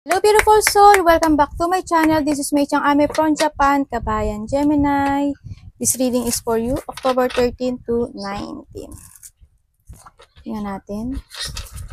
Hello beautiful soul! Welcome back to my channel. This is Mei Chang Ame from Japan, Kabayan Gemini. This reading is for you, October 13 to 19. Tingnan natin.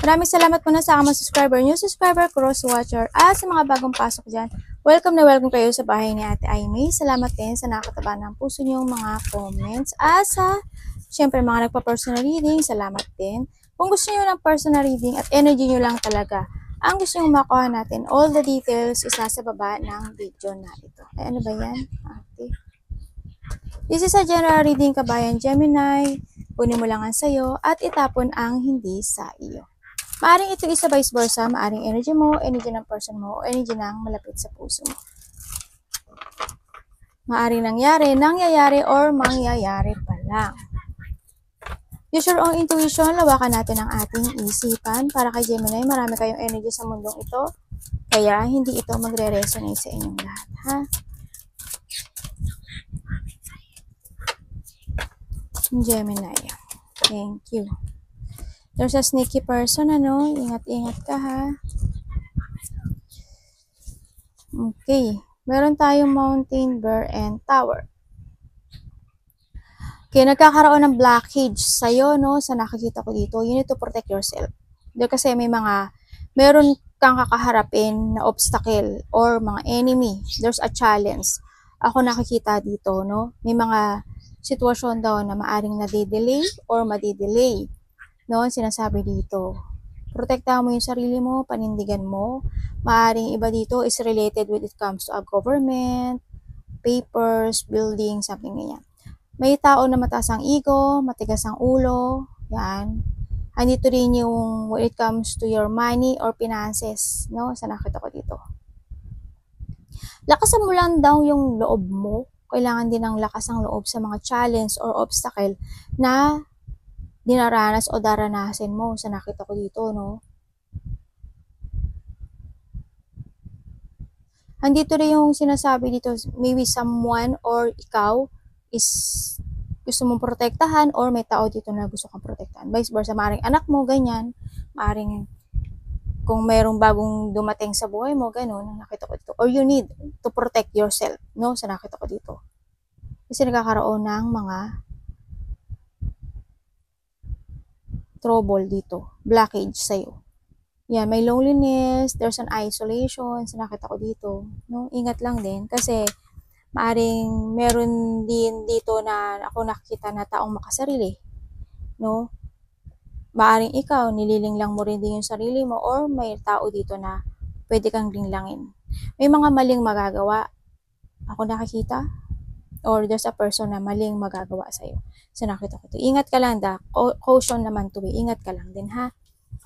Maraming salamat po na sa mga subscriber, new subscriber, cross-watcher, at sa mga bagong pasok dyan. Welcome na welcome kayo sa bahay ni Ate Aimee. Salamat din sa nakataba ng puso niyong mga comments. At sa, syempre, mga nagpa-personal reading, salamat din. Kung gusto niyo ng personal reading at energy niyo lang talaga, ang gusto nyo makuha natin, all the details is nasa baba ng video na ito. Ay, ano ba yan? Okay. This is a general reading, Kabayan Gemini. Kunin mo lang ang sayo at itapon ang hindi sa iyo. Maaring ito isa vice versa, maaring energy mo, energy ng person mo, o energy ng malapit sa puso mo. Maaring nangyayari, or mangyayari pa lang. Use your own intuition, lawakan natin ang ating isipan. Para kay Gemini, marami kayong energy sa mundong ito. Kaya hindi ito magre-resonate sa inyong lahat, ha? Gemini. Thank you. There's a sneaky person, ano? Ingat-ingat ka, ha? Okay. Meron tayong Mountain, Bear, and Tower. Okay, nagkakaroon ng blockage sa'yo, no? Sa nakikita ko dito, you need to protect yourself. Dahil kasi meron kang kakaharapin na obstacle or mga enemy. There's a challenge. Ako nakikita dito, no? May mga sitwasyon daw na maaring nade-delay or madi-delay. No? Sinasabi dito. Protektahan mo yung sarili mo, panindigan mo. Maaring iba dito is related when it comes to a government, papers, building, something ganyan. May tao na mataas ang ego, matigas ang ulo, yan. Andito rin yung when it comes to your money or finances, no? Sa nakita ko dito. Lakasan mo lang daw yung loob mo. Kailangan din ng lakas ng loob sa mga challenge or obstacle na dinaranas o daranasin mo sa nakita ko dito, no? Andito rin yung sinasabi dito, maybe someone or ikaw is gusto mong protektahan or may tao dito na gusto kang protektahan. Vice versa, maaaring anak mo, ganyan. Maaaring kung mayroong bagong dumating sa buhay mo, ganun, nakita ko dito. Or you need to protect yourself, no? Sa nakita ko dito. Kasi nagkakaroon ng mga trouble dito, blockage sa'yo. Yan, may loneliness, there's an isolation, sa nakita ko dito. No? Ingat lang din kasi maaring meron din dito na ako nakita na taong makasarili. No? Maaring ikaw, nililinglang mo rin din yung sarili mo or may tao dito na pwede kang linglangin. May mga maling magagawa. Ako nakikita or there's a person na maling magagawa sa'yo. So nakita ko to. Ingat ka lang da. Caution naman to. Ingat ka lang din ha.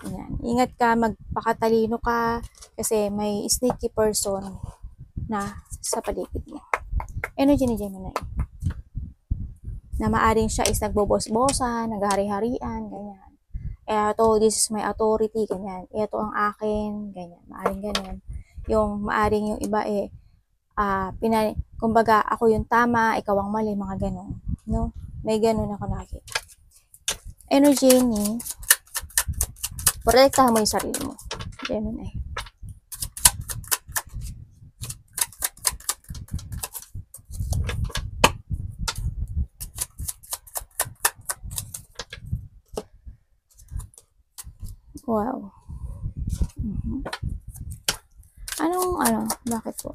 Yan. Ingat ka, magpakatalino ka kasi may sneaky person na sa paligid mo. Energy ni Gemini. Na maaring siya is nagbobos-bosan, naghari-harian, ganyan. Eto, this is my authority, ganyan. Eto ang akin, ganyan. Maaring ganyan. Maaring yung iba kumbaga, ako yung tama, ikaw ang mali, mga ganon. No? May ganon ako nakikita. Energy ni protektahan mo yung sarili mo. Gemini. Wow. Bakit po?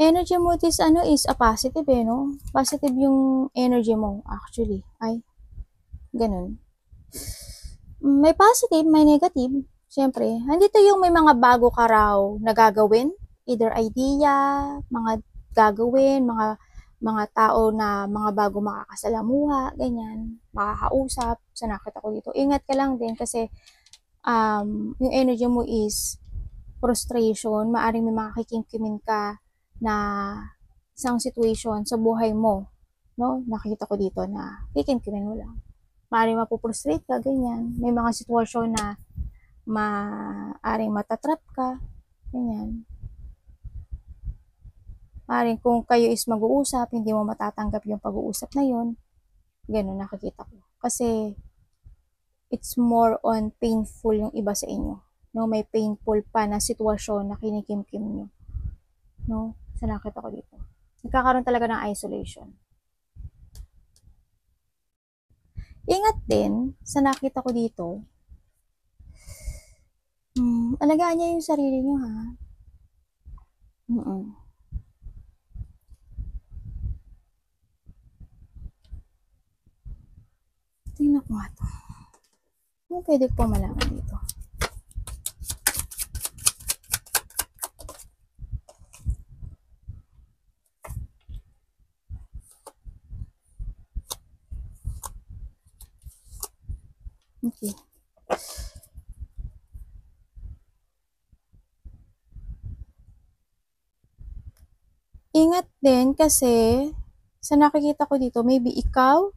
Energy mo is a positive no? Positive yung energy mo actually. Ay, ganun. May positive, may negative. Siyempre, andito yung may mga bago ka raw na gagawin. Either idea, mga gagawin, mga tao na mga bago makakasalamuha, ganyan, makakausap. Sa nakita ko dito. Ingat ka lang din kasi yung energy mo is frustration. Maaring may makakikimkimin ka na isang situation sa buhay mo. No? Nakita ko dito na kikimkimin mo lang. Maaring mapuprostrate ka, ganyan. May mga sitwasyon na maaring matatrap ka, ganyan. Maaring kung kayo is mag-uusap, hindi mo matatanggap yung pag-uusap na yun, ganun nakikita ko. Kasi, it's more on painful yung iba sa inyo. No, may painful pa na sitwasyon na kinikimkim nyo. No, sa nakita ko dito. Nagkakaroon talaga ng isolation. Ingat din sa nakita ko dito. Alagaan niya yung sarili nyo, ha? Tingnan ko nga to. Ano pwede ko malaman dito? Okay. Ingat din kasi sa nakikita ko dito, maybe ikaw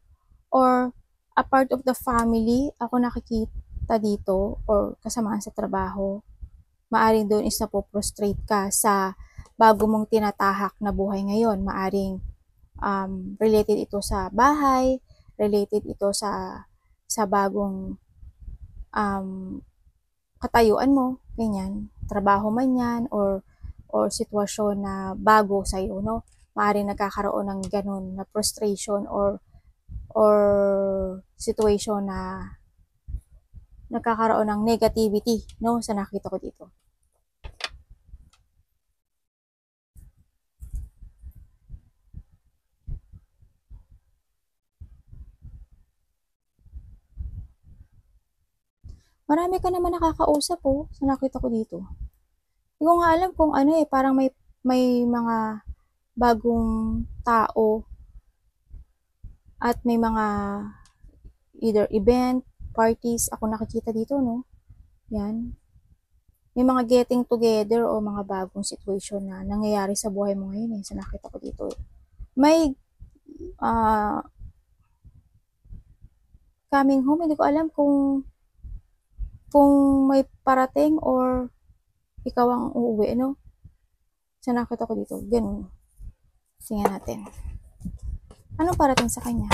or a part of the family, ako nakikita dito or kasamahan sa trabaho, maaring doon is napoprostrate ka sa bago mong tinatahak na buhay ngayon. Maaring related ito sa bahay, related ito sa bagong katayuan mo, ganyan, trabaho man yan, or sitwasyon na bago sa'yo, no? Maaaring nagkakaroon ng ganun na frustration or situation na nagkakaroon ng negativity, no? Sa nakita ko dito. Marami ka naman nakakausap, oh, sa nakita ko dito. Hindi ko nga alam kung ano eh, parang may mga bagong tao at may mga either event, parties, ako nakikita dito, no? Yan. May mga getting together o mga bagong situation na nangyayari sa buhay mo ngayon eh, sa nakita ko dito. May coming home, hindi ko alam kung may parating or ikaw ang uuwi, no? Sa nakita ko dito, ganun. Tingnan natin. Anong parating sa kanya?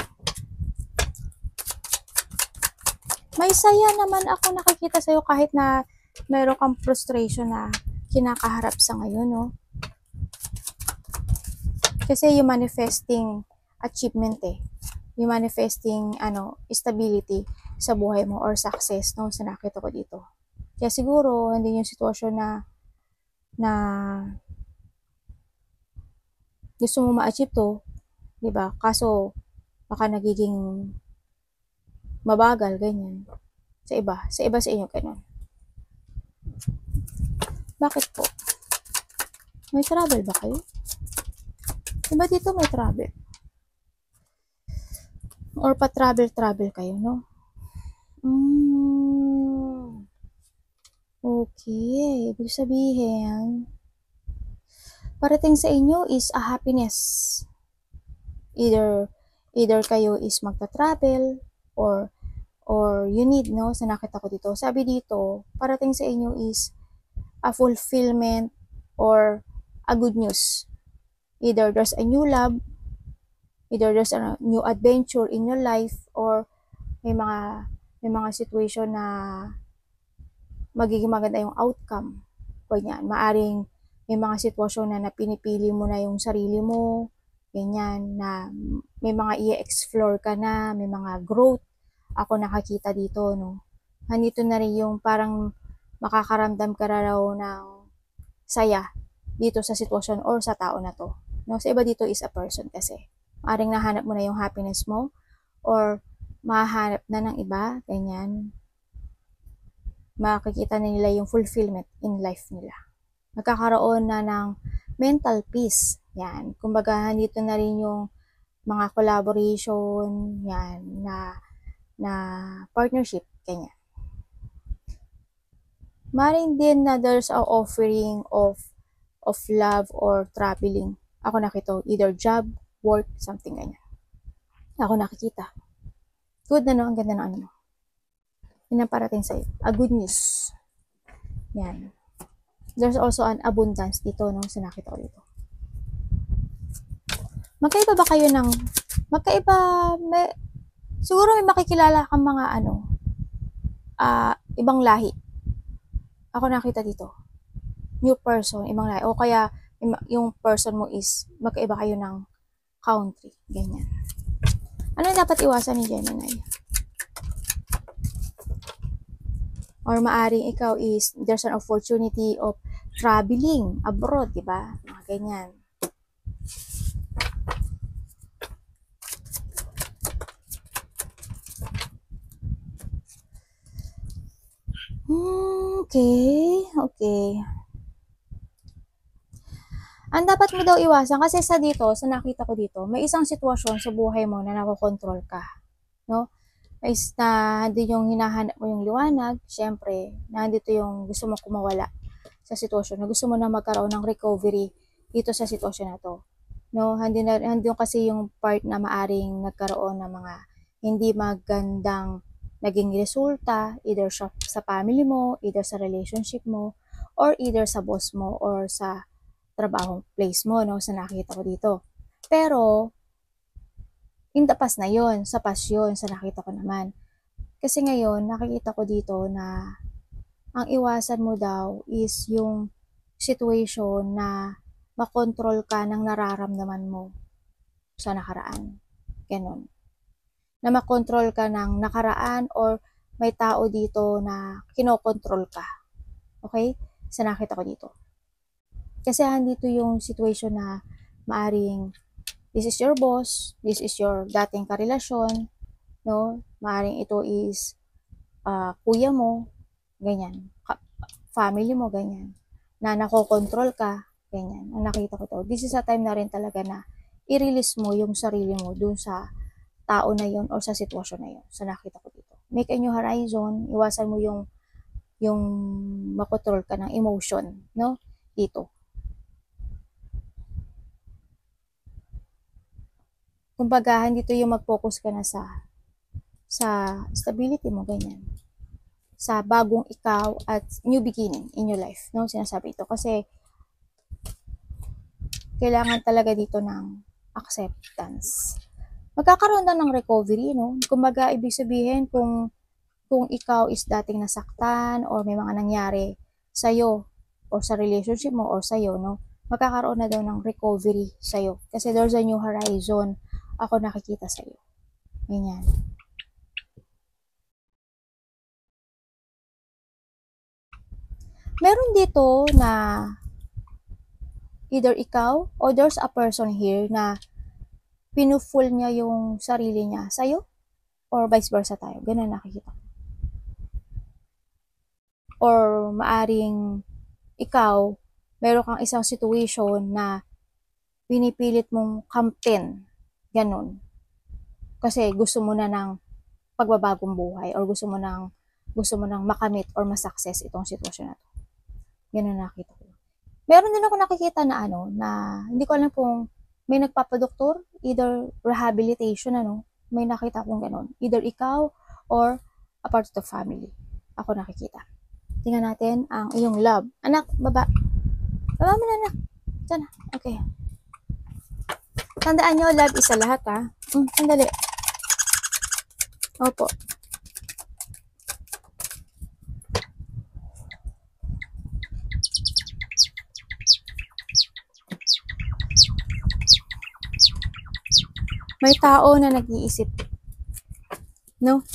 May saya naman ako nakikita sa'yo kahit na meron kang frustration na kinakaharap sa ngayon, no? Kasi yung manifesting achievement eh. Yung manifesting, stability sa buhay mo or success, no? Sa nakita ko dito. Kaya siguro, hindi yung sitwasyon na gusto mo ma-achieve to, di ba? Kaso, baka nagiging mabagal, ganyan. Sa iba sa inyo, ganun. Bakit po? May travel ba kayo? Diba dito may travel? Or pa-travel kayo, no? Okay, ibig sabihin, parating sa inyo is a happiness. Either kayo is magta-travel or you need, no? Sa nakita ko dito. Sabi dito, parating sa inyo is a fulfillment or a good news. Either there's a new love, either there's a new adventure in your life, or may mga situation na magiging maganda yung outcome. Ganyan. Maaring may mga sitwasyon na pinipili mo na yung sarili mo, ganyan, na may mga i-explore ka na, may mga growth ako nakakita dito, no. Nandito na rin yung parang makakaramdam ka raw ng saya dito sa sitwasyon or sa tao na to, no. Sa iba dito is a person kasi. Maaring nahanap mo na yung happiness mo or mahanap na ng iba, ganyan. Makikita na nila yung fulfillment in life nila. Nagkakaroon na ng mental peace. Yan. Kumbaga, nandito na rin yung mga collaboration, yan, na partnership, ganyan. Maring din na there's a offering of love or traveling. Ako nakita, either job, work, something ganyan. Ako nakikita. Good na, no? Ang ganda ng ano mo. Yun ang parating sa'yo. A good news. Yan. There's also an abundance dito, no? Sa nakita ko dito. Magkaiba ba kayo ng... Siguro may makikilala kang mga ibang lahi. Ako nakita dito. New person, ibang lahi. O kaya, yung person mo is, magkaiba kayo ng country. Ganyan. Ano yung dapat iwasan ni Gemini? Or maaring ikaw is, there's an opportunity of traveling abroad, di ba? Mga ganyan. Okay. Ang dapat mo daw iwasan, kasi sa nakita ko dito, may isang sitwasyon sa buhay mo na nakokontrol ka. No? Is na hindi yung hinahanap mo yung liwanag, syempre, nandito yung gusto mo kumawala sa sitwasyon, na gusto mo na magkaroon ng recovery dito sa sitwasyon na to. No, hindi kasi yung part na maaring nagkaroon ng mga hindi magandang naging resulta, either sa family mo, either sa relationship mo, or either sa boss mo, or sa trabahong place mo, no, sa nakita ko dito. Pero, in the past na yon, sa past yun, sa nakita ko naman. Kasi ngayon, nakikita ko dito na ang iwasan mo daw is yung situation na makontrol ka ng nararamdaman mo sa nakaraan. Ganon. Na makontrol ka ng nakaraan or may tao dito na kinokontrol ka. Okay? Sa nakita ko dito. Kasi andito yung situation na maaring this is your boss, this is your dating karelasyon, no? Maaring ito is kuya mo, ganyan. Family mo, ganyan. Na nakokontrol ka, ganyan. Ang nakita ko to. This is a time na rin talaga na i-release mo yung sarili mo dun sa tao na yon or sa sitwasyon na yon. So nakita ko dito. Make a new horizon, iwasan mo yung makontrol ka ng emotion, no? Dito. Kumbaga, dito yung mag-focus ka na sa stability mo, ganyan. Sa bagong ikaw at new beginning in your life, no? Sinasabi ito kasi kailangan talaga dito ng acceptance. Magkakaroon na ng recovery, no? Kumbaga, ibig sabihin kung ikaw is dating nasaktan or may mga nangyari sa'yo or sa relationship mo or sa'yo, no? Magkakaroon na daw ng recovery sa'yo. Kasi there's a new horizon ako nakikita sa'yo. Ganyan. Meron dito na either ikaw or there's a person here na pinufull niya yung sarili niya sa'yo or vice versa tayo. Ganun nakikita. Or maaring ikaw, meron kang isang situation na pinipilit mong kamtin. Ganun. Kasi gusto mo na ng pagbabagong buhay or gusto mo nang makamit or ma-success itong sitwasyon na to. Ganun nakita ko. Meron din ako nakikita na na hindi ko alam kung may nagpapadoktor, either rehabilitation, may nakita akong ganun. Either ikaw or a part of the family. Ako nakikita. Tingnan natin ang iyong love. Anak, baba. Baba mo na, anak. Diyan. Okay. Tandaan nyo, love is sa lahat, ha? Sandali. Opo. May tao na nag-iisip. No?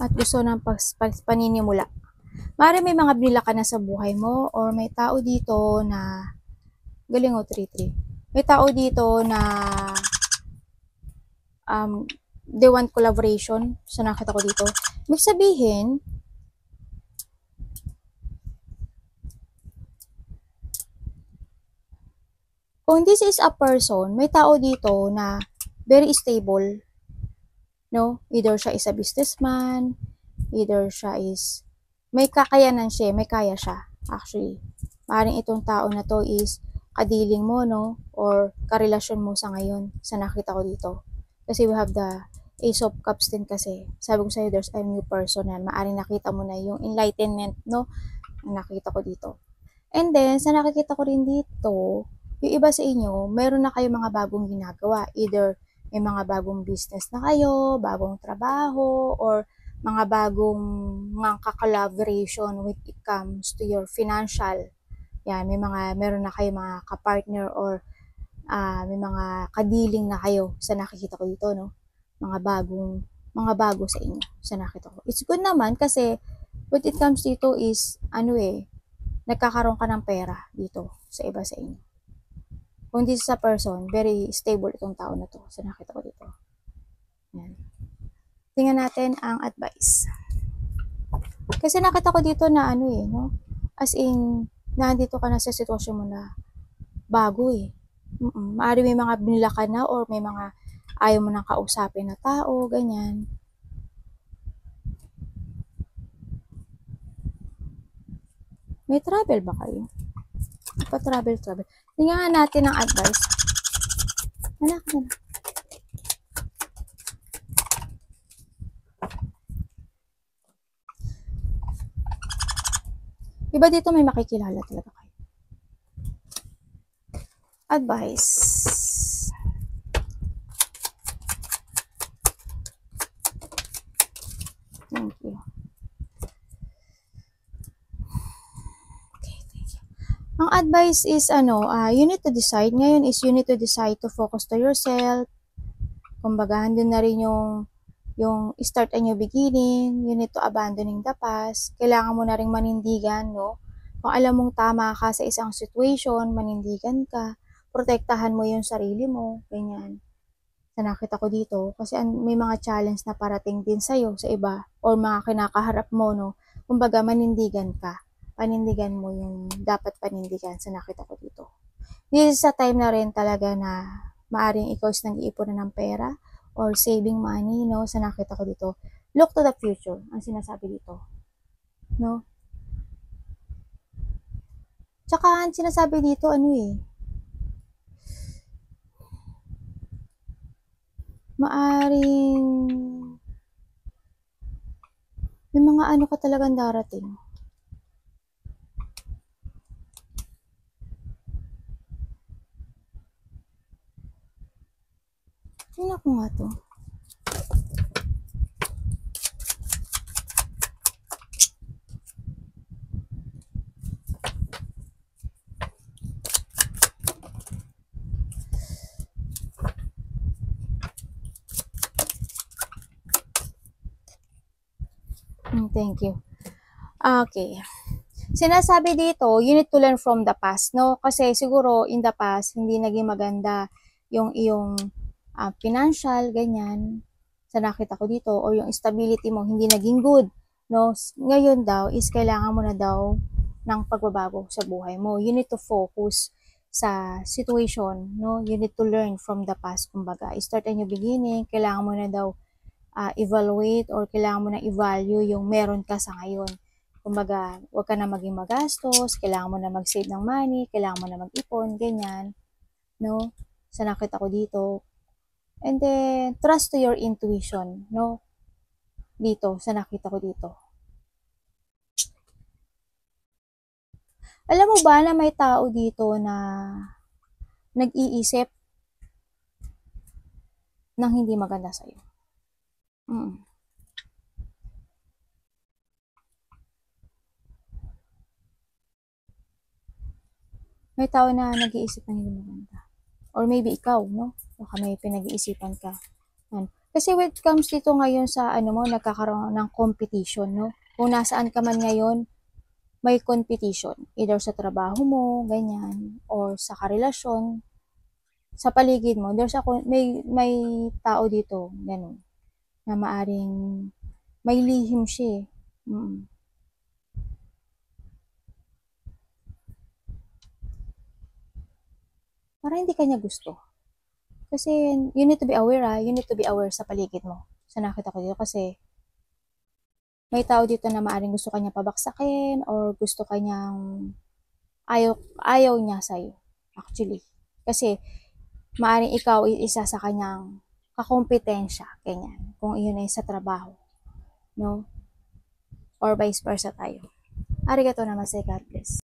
At gusto ng paninimula. Mari may mga binila ka na sa buhay mo or may tao dito na galing 3-3. May tao dito na they want collaboration. So nakita ko dito. May sabihin, kung this is a person, may tao dito na very stable, no? Either siya is a businessman, either siya is may kakayanan siya, may kaya siya actually. Maaaring itong tao na to is kadiling mo, no? Or karelasyon mo sa ngayon, sa nakita ko dito. Kasi we have the Ace of Cups din kasi. Sabi ko sa'yo, there's a new person na maaaring nakita mo na yung enlightenment, no? Ang nakita ko dito. And then, sa nakikita ko rin dito, yung iba sa inyo, meron na kayo mga bagong ginagawa. Either may mga bagong business na kayo, bagong trabaho, or mga bagong mga collaboration when it comes to your financial. Yan, meron na kayo mga kapartner or may mga kadiling na kayo sa nakikita ko dito, no? Mga bago sa inyo sa nakita ko. It's good naman kasi what it comes dito is, nagkakaroon ka ng pera dito sa iba sa inyo. Kung this is a person, very stable itong tao na to sa nakita ko dito. Yan. Tingnan natin ang advice. Kasi nakita ko dito na no? As in, nandito ka na sa sitwasyon mo na bago Maari may mga binila ka na or may mga ayaw mo nang kausapin na tao, ganyan. May travel ba kayo? Pa-travel. Tingnan natin ang advice. Anak na. Diba dito may makikilala talaga kayo? Advice. Thank you. Okay, thank you. Ang advice is you need to decide. Ngayon is you need to decide to focus to yourself. Kumbaga, andun na rin yung start a new beginning, you need to abandoning the past. Kailangan mo na rin manindigan, no? Kung alam mong tama ka sa isang situation, manindigan ka, protektahan mo yung sarili mo, ganyan. Sa nakita ko dito, kasi may mga challenge na parating din sa'yo, sa iba, or mga kinakaharap mo, no? Kumbaga, manindigan ka. Panindigan mo yung dapat panindigan sa nakita ko dito. This is a time na rin talaga na maaring ikaw is nag-iipon na ng pera or saving money, no? Sa nakita ko dito. Look to the future, ang sinasabi dito. No? Tsaka, ang sinasabi dito, maaring may mga ka talagang darating. Tingnan ko nga to. Thank you. Okay. Sinasabi dito, you need to learn from the past, no? Kasi siguro in the past, hindi naging maganda yung iyong financial, ganyan, sa nakita ko dito, or yung stability mo, hindi naging good, no? Ngayon daw, is kailangan mo na daw ng pagbabago sa buhay mo. You need to focus sa situation, no? You need to learn from the past, kumbaga. Start a new beginning, kailangan mo na daw evaluate or kailangan mo na i-value yung meron ka sa ngayon. Kumbaga, huwag ka na maging magastos, kailangan mo na mag-save ng money, kailangan mo na mag-ipon, ganyan, no? Sa nakita ko dito. And then, trust to your intuition, no? Dito, sa nakita ko dito. Alam mo ba na may tao dito na nag-iisip ng hindi maganda sa'yo? May tao na nag-iisip ng hindi maganda. Or maybe ikaw, no? Baka may pinag-iisipan ka. Kasi when it comes dito ngayon sa nagkakaroon ng competition, no? Kung nasaan ka man ngayon, may competition. Either sa trabaho mo, ganyan, or sa karelasyon, sa paligid mo. May tao dito, ganun, na maaring may lihim siya Para hindi kanya gusto. Kasi you need to be aware you need to be aware sa paligid mo. Sa nakita ko dito kasi may tao dito na maaring gusto kanya pabaksakin or gusto kanyang ayaw niya sa'yo. Actually. Kasi maaring ikaw isa sa kanyang kakompetensya, ganyan. Kung iyon ay sa trabaho. No? Or vice versa tayo. Arigato namaste, God bless.